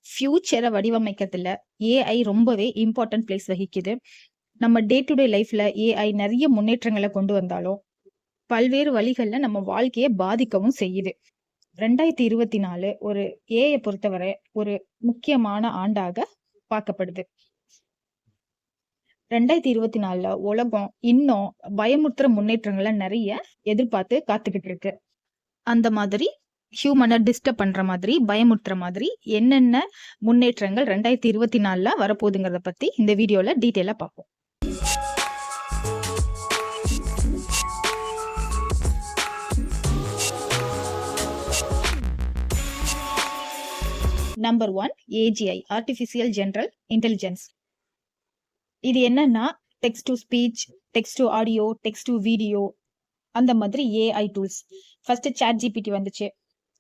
ஃபியூச்சரை வடிவமைக்கிறதுல ஏஐ ரொம்பவே important place வகிக்குது. நம்ம டே டு டே லைஃப்ல ஏஐ நிறைய முன்னேற்றங்களை கொண்டு வந்தாலும் பல்வேறு வழிகள்ல நம்ம வாழ்க்கையை பாதிக்கவும் செய்யுது. 2024 ஒரு ஏஐ பொறுத்தவரை ஒரு முக்கியமான ஆண்டாக பார்க்கப்படுது. 2024 உலகம் இன்னும் பயமுறுத்துற முன்னேற்றங்களை நிறைய எதிர்பார்த்து காத்துக்கிட்டு இருக்கு. அந்த மாதிரி ஹியூமனை டிஸ்டர்ப் பண்ற மாதிரி பயமுறுத்துற மாதிரி என்னென்ன முன்னேற்றங்கள் 2024 வரப்போகுதுங்கிறத பத்தி இந்த வீடியோல டீட்டெயிலா பார்ப்போம். Number 1, AGI, artificial general intelligence. இது என்னன்னா text to speech, text to audio, text to video, அந்த மாதிரி AI tools. First ChatGPT வந்துச்சு,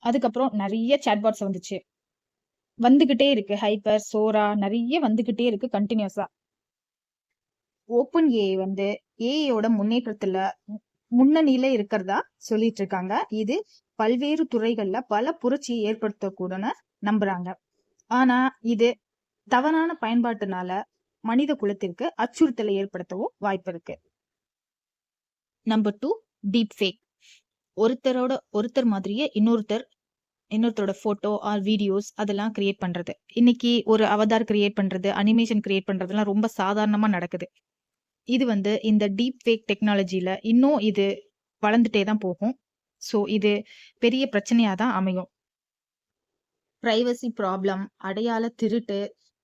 அதுக்கப்புறம் நிறைய சாட்பாட்ஸ் வந்துகிட்டே இருக்கு. ஹைப்பர், சோரா, நிறைய வந்துகிட்டே இருக்கு கண்டினியூஸா. ஓப்பன் ஏஐ ஏஐயோட முன்னேற்றத்துல முன்னணியில இருக்கிறதா சொல்லிட்டு இருக்காங்க. இது பல்வேறு துறைகள்ல பல புரட்சியை ஏற்படுத்தக்கூடன்னு நம்புறாங்க. ஆனா இது தவறான பயன்பாட்டுனால மனித குலத்திற்கு அச்சுறுத்தலை ஏற்படுத்தவும் வாய்ப்பு இருக்கு. Number 2, deep fake. ஒருத்தர் மாதிரியே இன்னொருத்தரோட போட்டோ ஆர் வீடியோஸ் அதெல்லாம் கிரியேட் பண்றது. இன்னைக்கு ஒரு அவதார் கிரியேட் பண்றது, அனிமேஷன் கிரியேட் பண்றதுலாம் ரொம்ப சாதாரணமா நடக்குது. இது இந்த டீப் ஃபேக் டெக்னாலஜில இன்னும் இது வளர்ந்துட்டே தான் போகும். ஸோ இது பெரிய பிரச்சனையா தான் அமையும். பிரைவசி ப்ராப்ளம், அடையாள திருட்டு,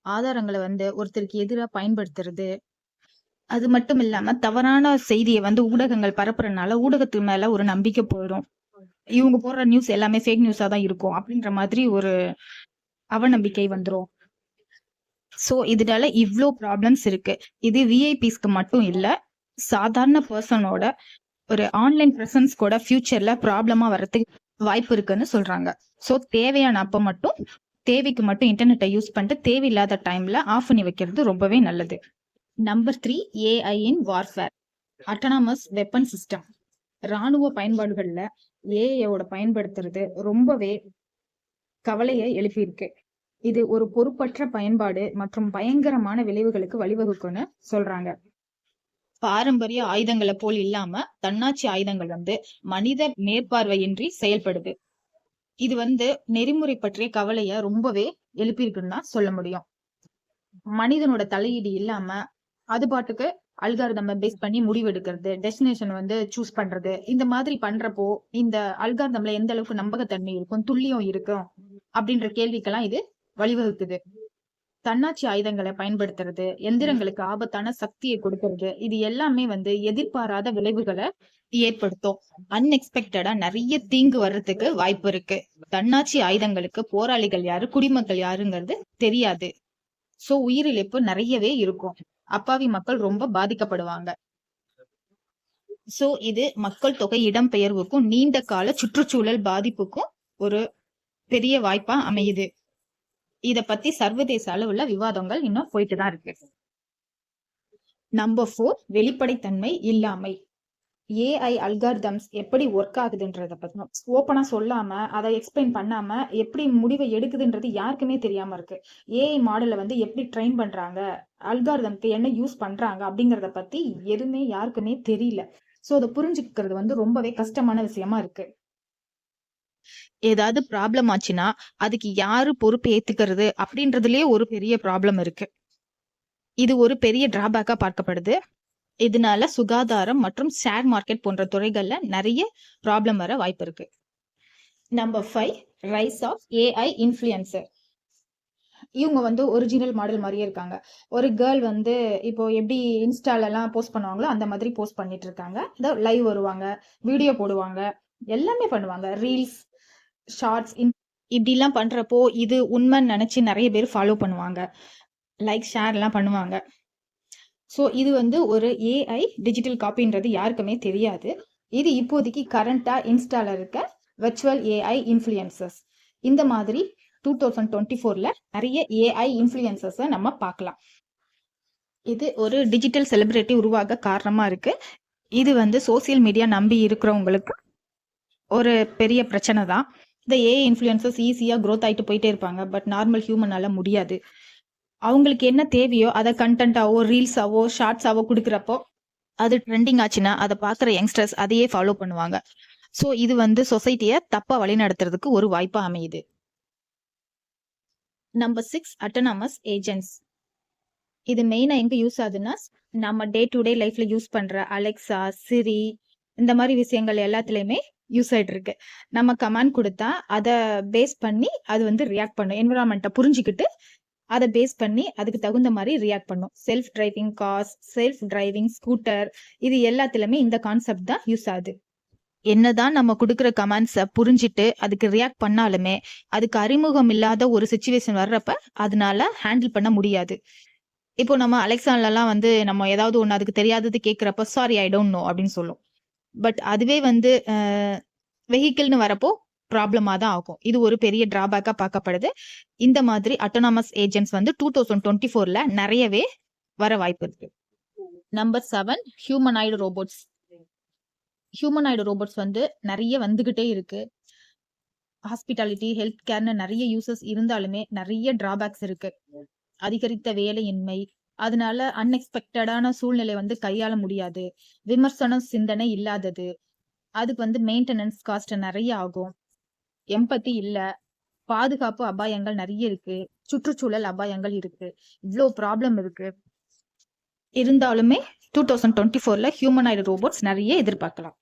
ஆதாரங்களை ஒருத்தருக்கு எதிராக பயன்படுத்துறது, அது மட்டும் இல்லாம தவறான செய்தியை ஊடகங்கள் பரப்புறதுனால ஊடகத்துக்கு மேல ஒரு நம்பிக்கை போயிடும். இவங்க போடுற நியூஸ் எல்லாமே ஃபேக் நியூஸா தான் இருக்கும் அப்படின்ற மாதிரி ஒரு அவநம்பிக்கை வந்துரும். சோ இதனால இவ்ளோ ப்ராப்ளம்ஸ் இருக்கு. இது விஐபிஸ்க்கு மட்டும் இல்ல, சாதாரண பர்சனோட ஒரு ஆன்லைன் பிரசன்ஸ் கூட ஃபியூச்சர்ல ப்ராப்ளமா வர்றதுக்கு வாய்ப்பு இருக்குன்னு சொல்றாங்க. சோ தேவைக்கு மட்டும் இன்டர்நெட்டை யூஸ் பண்ணிட்டு தேவையில்லாத டைம்ல ஆஃப் பண்ணி வைக்கிறது ரொம்பவே நல்லது. நம்பர் 3, ஏஐ இன் வார்ஃபேர், அட்டானமஸ் வெப்பன் சிஸ்டம். ராணுவ பயன்பாடுகள்ல ஏஐயோட பயன்படுத்துறது ரொம்பவே கவலையை எழுப்பியிருக்கு. இது ஒரு பொறுப்பற்ற பயன்பாடு மற்றும் பயங்கரமான விளைவுகளுக்கு வழிவகுக்கும்னு சொல்றாங்க. பாரம்பரிய ஆயுதங்களை போல் இல்லாம தன்னாட்சி ஆயுதங்கள் மனித மேற்பார்வையின்றி செயல்படுது. இது நெறிமுறை பற்றிய கவலைய ரொம்பவே எழுப்பியிருக்குன்னு தான் சொல்ல முடியும். மனிதனோட தலையீடு இல்லாம அது பாட்டுக்கு அல்காரிதம் பேஸ் பண்ணி முடிவெடுக்கிறது, டெஸ்டினேஷன் சூஸ் பண்றது, இந்த மாதிரி பண்றப்போ இந்த அல்காரிதம்ல எந்த அளவுக்கு நம்பகத்தன்மை இருக்கும், துல்லியம் இருக்கும் அப்படின்ற கேள்விக்கெல்லாம் இது வழிவகுக்குது. தன்னாட்சி ஆயுதங்களை பயன்படுத்துறது, எந்திரங்களுக்கு ஆபத்தான சக்தியை கொடுக்கறது, இது எல்லாமே எதிர்பாராத விளைவுகளை ஏற்படுத்தும். அன்எக்ஸ்பெக்டடா நிறைய தீங்கு வர்றதுக்கு வாய்ப்பு இருக்கு. தன்னாட்சி ஆயுதங்களுக்கு போராளிகள் யாரு, குடிமக்கள் யாருங்கிறது தெரியாது. சோ உயிரிழப்பு நிறையவே இருக்கும். அப்பாவி மக்கள் ரொம்ப பாதிக்கப்படுவாங்க. சோ இது மக்கள் தொகை இடம்பெயர்வுக்கும் நீண்ட கால சுற்றுச்சூழல் பாதிப்புக்கும் ஒரு பெரிய வாய்ப்பா அமையுது. இத பத்தி சர்வதேச அளவுல விவாதங்கள் இன்னும் போயிட்டு தான் இருக்கு. நம்பர் 4, வெளிப்படைத்தன்மை இல்லாமை. ஏஐ அல்காரிதம்ஸ் எப்படி ஒர்க் ஆகுதுன்றத பத்தி ஓப்பனா சொல்லாம, அதை எக்ஸ்பிளைன் பண்ணாம எப்படி முடிவை எடுக்குதுன்றது யாருக்குமே தெரியாம இருக்கு. ஏஐ மாடலை எப்படி ட்ரெயின் பண்றாங்க, அல்காரிதம்க்கு என்ன யூஸ் பண்றாங்க அப்படிங்கறத பத்தி எதுவுமே யாருக்குமே தெரியல. சோ அதை புரிஞ்சுக்கிறது ரொம்பவே கஷ்டமான விஷயமா இருக்கு. ஏதாவது ப்ராப்ளம் ஆச்சுன்னா அதுக்கு யாரு பொறுப்பு ஏத்துக்கிறது அப்படின்றதுலயே ஒரு பெரிய ப்ராப்ளம் இருக்கு. இது ஒரு பெரிய டிராபேக்கா பார்க்கப்படுது. இதனால சுகாதாரம் மற்றும் ஷேர் மார்க்கெட் போன்ற துறைகள்ல நிறைய ப்ராப்ளம் வர வாய்ப்பு இருக்கு. Number 5, rise of AI influencer. இவங்க ஒரிஜினல் மாடல் மாதிரியே இருக்காங்க. ஒரு கேர்ள் இப்போ எப்படி இன்ஸ்டால எல்லாம் போஸ்ட் பண்ணுவாங்களோ அந்த மாதிரி போஸ்ட் பண்ணிட்டு இருக்காங்க. லைவ் வருவாங்க, வீடியோ போடுவாங்க, எல்லாமே பண்ணுவாங்க. ரீல்ஸ், ஷார்ட்ஸ் இப்படிலாம் பண்றப்போ இது உண்மைன்னு நினைச்சு நிறைய பேர் ஃபாலோ பண்ணுவாங்க, லைக் ஷேர் எல்லாம் பண்ணுவாங்க. ஸோ இது ஒரு ஏஐ டிஜிட்டல் காப்பின்றது யாருக்குமே தெரியாது. இது இப்போதைக்கு கரண்டா இன்ஸ்டால இருக்க வெர்ச்சுவல் ஏஐ இன்ஃப்ளூயன்சர்ஸ். இந்த மாதிரி 2024ல நிறைய ஏஐ இன்ஃப்ளூயன்சர்ஸை நம்ம பார்க்கலாம். இது ஒரு டிஜிட்டல் செலிபிரிட்டி உருவாக காரணமா இருக்கு. இது சோசியல் மீடியா நம்பி இருக்கிறவங்களுக்கு ஒரு பெரிய பிரச்சனை தான். இந்த ஏஐ இன்ஃப்ளூயன்சர்ஸ் ஈஸியா growth ஆயிட்டு போயிட்டே இருப்பாங்க. பட் நார்மல் ஹியூமனால முடியாது. அவங்களுக்கு என்ன தேவையோ அதை கண்டென்ட்டாவோ ரீல்ஸாவோ ஷார்ட்ஸாவோ கொடுக்குறப்போ அது ட்ரெண்டிங் ஆச்சுன்னா அதை பார்க்குற யங்ஸ்டர்ஸ் அதையே ஃபாலோ பண்ணுவாங்க. ஸோ இது வந்து சொசைட்டியை தப்பா வழிநடத்துறதுக்கு ஒரு வாய்ப்பா அமையுது. Number 6 autonomous agents. இது மெயினா எங்க யூஸ் ஆகுதுன்னா நம்ம டே டு டே லைஃப்ல யூஸ் பண்ற அலெக்சா, சிரி இந்த மாதிரி விஷயங்கள் எல்லாத்துலயுமே யூஸ் ஆயிட்டு இருக்கு. நம்ம கமாண்ட் கொடுத்தா அதை பேஸ் பண்ணி அது வந்து ரியாக்ட் பண்ணும். என்விரான்மெண்ட்டை புரிஞ்சுக்கிட்டு அதை பேஸ் பண்ணி அதுக்கு தகுந்த மாதிரி ரியாக்ட் பண்ணும். Self driving cars, self driving scooter, இது எல்லாத்துலயுமே இந்த கான்செப்ட் தான் யூஸ் ஆகுது. என்னதான் நம்ம கொடுக்குற கமெண்ட்ஸை புரிஞ்சிட்டு அதுக்கு ரியாக்ட் பண்ணாலுமே அதுக்கு அறிமுகம் இல்லாத ஒரு சுச்சுவேஷன் வர்றப்ப அதனால ஹேண்டில் பண்ண முடியாது. இப்போ நம்ம அலெக்சான்லாம் வந்து நம்ம ஏதாவது ஒன்று அதுக்கு தெரியாதது கேட்குறப்ப சாரி ஐ டோன்ட் நோ அப்படின்னு சொல்லும். பட் அதுவே வந்து வெஹிக்கிள்னு வரப்போ ப்ராப்ளமாக தான் ஆகும். இது ஒரு பெரிய டிராபேக்காக பார்க்கப்படுது. இந்த மாதிரி அட்டானமஸ் ஏஜென்ட்ஸ் வந்து 2024ல நிறையவே வர வாய்ப்பு இருக்கு. Number 7 humanoid robots. Humanoid robots வந்து நிறைய வந்துகிட்டே இருக்கு. ஹாஸ்பிட்டாலிட்டி, ஹெல்த் கேர்னு நிறைய யூசஸ் இருந்தாலுமே நிறைய டிராபேக்ஸ் இருக்கு. அதிகரித்த வேலையின்மை, அதனால அன்எக்ஸ்பெக்டடான சூழ்நிலை வந்து கையாள முடியாது. விமர்சன சிந்தனை இல்லாதது, அதுக்கு வந்து மெயின்டெனன்ஸ் காஸ்ட் நிறைய ஆகும். எம்பத்தி இல்ல, பாதுகாப்பு அபாயங்கள் நிறைய இருக்கு, சுற்றுச்சூழல் அபாயங்கள் இருக்கு, இவ்வளோ ப்ராப்ளம் இருக்கு. இருந்தாலுமே 2024ல ஹியூமனாய்டு ரோபோட்ஸ் நிறைய எதிர்பார்க்கலாம்.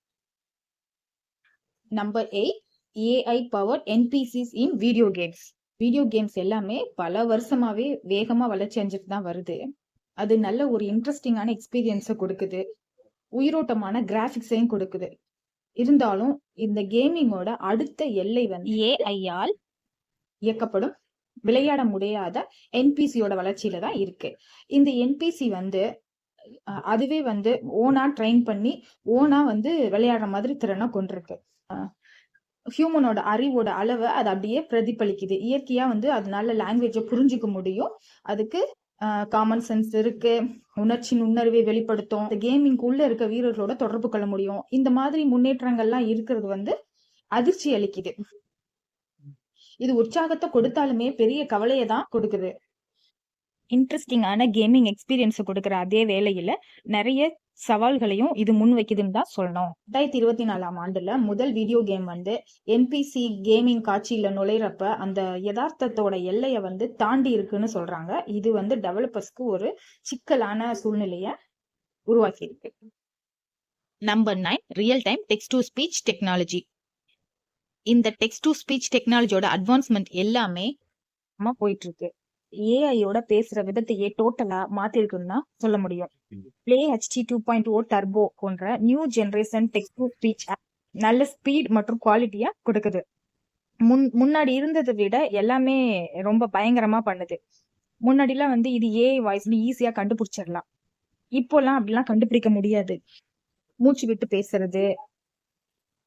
நம்பர் 8 ஏஐ பவர் என்பிசிஸ் இன் வீடியோ கேம்ஸ். வீடியோ கேம்ஸ் எல்லாமே பல வருஷமாவே வேகமா வளர்ச்சி அடைஞ்சிட்டு தான் வருது. அது நல்ல ஒரு இன்ட்ரெஸ்டிங்கான எக்ஸ்பீரியன்ஸை கொடுக்குது, உயிரோட்டமான கிராஃபிக்ஸையும் கொடுக்குது. இருந்தாலும் இந்த கேமிங்கோட அடுத்த எல்லை வந்து ஏஐயால் இயக்கப்படும் விளையாட முடியாத என்பிசியோட வளர்ச்சியில தான் இருக்கு. இந்த என்பிசி வந்து அதுவே வந்து ஓனா ட்ரெயின் பண்ணி ஓனா வந்து விளையாடுற மாதிரி திறனை கொண்டிருக்கு. ஹியூமனோட அறிவோட அளவை அது அப்படியே பிரதிபலிக்குது. இயற்கையா வந்து அதனால லாங்குவேஜை புரிஞ்சுக்க முடியும். அதுக்கு காமன் சென்ஸ் இருக்கு, உணர்ச்சி நுண்ணறிவை வெளிப்படுத்தும், இந்த கேமிங் உள்ள இருக்க வீரர்களோட தொடர்பு கொள்ள முடியும். இந்த மாதிரி முன்னேற்றங்கள்லாம் இருக்கிறது வந்து அதிர்ச்சி அளிக்குது. இது உற்சாகத்தை கொடுத்தாலுமே பெரிய கவலையை தான் கொடுக்குது. இன்ட்ரெஸ்டிங்கான கேமிங் எக்ஸ்பீரியன்ஸ் கொடுக்குற அதே வேளையில நிறைய சவால்களையும் இது முன் வைக்குதுன்னு தான் சொல்லணும். 2024ஆம் ஆண்டுல முதல் வீடியோ கேம் வந்து என்பிசி கேமிங் காட்சியில நுழைறப்ப அந்த யதார்த்தத்தோட எல்லையை வந்து தாண்டி இருக்குன்னு சொல்றாங்க. இது வந்து டெவலப்பர்ஸ்க்கு ஒரு சிக்கலான சூழ்நிலைய உருவாக்கி இருக்கு. Number 9 real time text to speech technology. இந்த டெக்ஸ்ட் டு ஸ்பீச் டெக்னாலஜியோட அட்வான்ஸ்மெண்ட் எல்லாமே போயிட்டு இருக்கு. ஏஐயோட பேசுற விதத்தையே டோட்டலா மாத்திருக்குன்னு தான் சொல்ல முடியும். பிளே ஹெச்டி 2.0 டர்போ போன்ற new generation text to speech நல்ல ஸ்பீட் மற்றும் குவாலிட்டியா கொடுக்குது. முன்னாடி இருந்ததை விட எல்லாமே ரொம்ப பயங்கரமா பண்ணுது. முன்னாடிலாம் வந்து இது ஏஐ வாய்ஸ்னு ஈஸியா கண்டுபிடிச்சிடலாம். இப்போலாம் அப்படிலாம் கண்டுபிடிக்க முடியாது. மூச்சு விட்டு பேசுறது,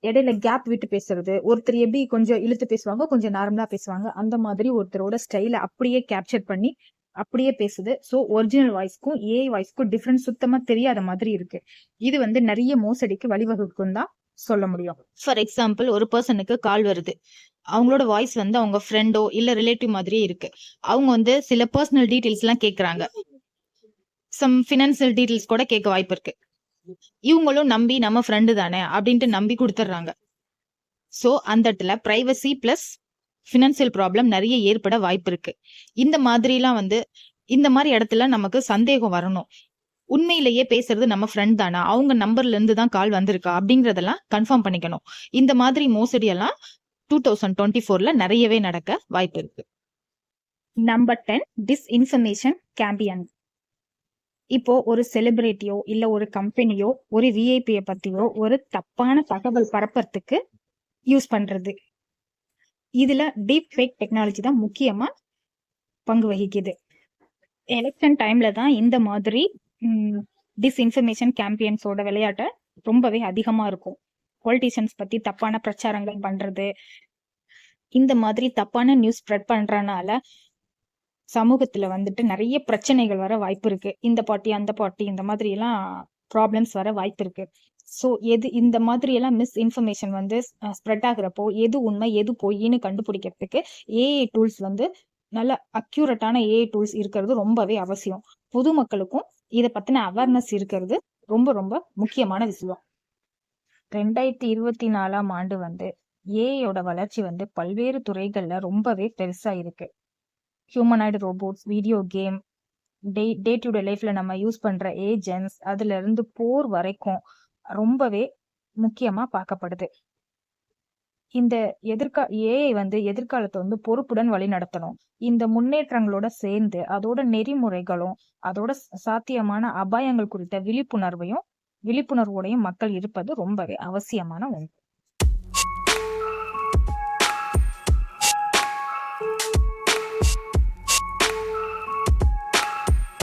இடையில கேப் விட்டு பேசுறது, ஒருத்தர் எப்படி கொஞ்சம் இழுத்து பேசுவாங்க, கொஞ்சம் நார்மலா பேசுவாங்க, அந்த மாதிரி ஒருத்தரோட ஸ்டைல அப்படியே கேப்சர் பண்ணி அப்படியே பேசுது. ஸோ ஒரிஜினல் வாய்ஸ்க்கும் ஏஐ வாய்ஸ்க்கும் டிஃபரன்ஸ் சுத்தமா தெரியாத மாதிரி இருக்கு. இது வந்து நிறைய மோசடிக்கு வழிவகுக்கும் தான் சொல்ல முடியும். ஃபார் எக்ஸாம்பிள், ஒரு பர்சனுக்கு கால் வருது, அவங்களோட வாய்ஸ் வந்து அவங்க ஃப்ரெண்டோ இல்ல ரிலேட்டிவ் மாதிரியே இருக்கு. அவங்க வந்து சில பர்சனல் டீடைல்ஸ் எல்லாம் கேட்கறாங்க, சம் ஃபினான்சியல் டீடைல்ஸ் கூட கேட்க வாய்ப்பு இருக்கு. இவங்களும் நம்பி நம்ம ஃப்ரெண்டு தானே அப்படின்ட்டு நம்பி கொடுத்துட்றாங்க. ஸோ அந்த இடத்துல பிரைவசி பிளஸ் ஃபினான்சியல் ப்ராப்ளம் நிறைய ஏற்பட வாய்ப்பு இருக்கு. இந்த மாதிரிலாம் வந்து இந்த மாதிரி இடத்துல நமக்கு சந்தேகம் வரணும். உண்மையிலேயே பேசுறது நம்ம ஃப்ரெண்ட் தானா, அவங்க நம்பர்ல இருந்து தான் கால் வந்திருக்கா அப்படிங்கறதெல்லாம் கன்ஃபார்ம் பண்ணிக்கணும். இந்த மாதிரி மோசடி எல்லாம் 2024ல நிறையவே நடக்க வாய்ப்பு இருக்கு. Number 10 disinformation Campion. இப்போ ஒரு செலிபிரிட்டியோ இல்ல ஒரு கம்பெனியோ ஒரு விஐபியை பத்தியோ ஒரு தப்பான தகவல் பரப்புறதுக்கு யூஸ் பண்றது. இதுல டீப் ஃபேக் டெக்னாலஜி தான் முக்கியமா பங்கு வகிக்குது. எலெக்ஷன் டைம்ல தான் இந்த மாதிரி டிஸ்இன்ஃபர்மேஷன் கேம்பியன்ஸோட விளையாட்டு ரொம்பவே அதிகமா இருக்கும். பொலிட்டிஷியன்ஸ் பத்தி தப்பான பிரச்சாரங்கள் பண்றது, இந்த மாதிரி தப்பான நியூஸ் ஸ்ப்ரெட் பண்றதுனால சமூகத்துல வந்துட்டு நிறைய பிரச்சனைகள் வர வாய்ப்பு இருக்கு. இந்த பார்ட்டி அந்த பார்ட்டி இந்த மாதிரி எல்லாம் ப்ராப்ளம்ஸ் வர வாய்ப்பு இருக்கு. ஸோ இந்த மாதிரி எல்லாம் மிஸ் இன்ஃபர்மேஷன் வந்து ஸ்ப்ரெட் ஆகுறப்போ எது உண்மை எது பொய்ன்னு கண்டுபிடிக்கிறதுக்கு ஏஐ டூல்ஸ் வந்து நல்ல அக்யூரட்டான ஏஐ டூல்ஸ் இருக்கிறது ரொம்பவே அவசியம். பொதுமக்களுக்கும் இதை பத்தின அவேர்னஸ் இருக்கிறது ரொம்ப ரொம்ப முக்கியமான விஷயம். 2024ஆம் ஆண்டு வந்து ஏஐயோட வளர்ச்சி வந்து பல்வேறு துறைகள்ல ரொம்பவே பெருசா இருக்கு. Humanoid robots, video game, day to day லைஃப்ல நம்ம யூஸ் பண்ற ஏஜென்ட்ஸ், அதுல இருந்து போர் வரைக்கும் ரொம்பவே முக்கியமா பார்க்கப்படுது. இந்த ஏஐ வந்து எதிர்காலத்தை வந்து பொறுப்புடன் வழி நடத்தணும். இந்த முன்னேற்றங்களோட சேர்ந்து அதோட நெறிமுறைகளும் அதோட சாத்தியமான அபாயங்கள் குறித்த விழிப்புணர்வோடையும் மக்கள் இருப்பது ரொம்பவே அவசியமான ஒன்று.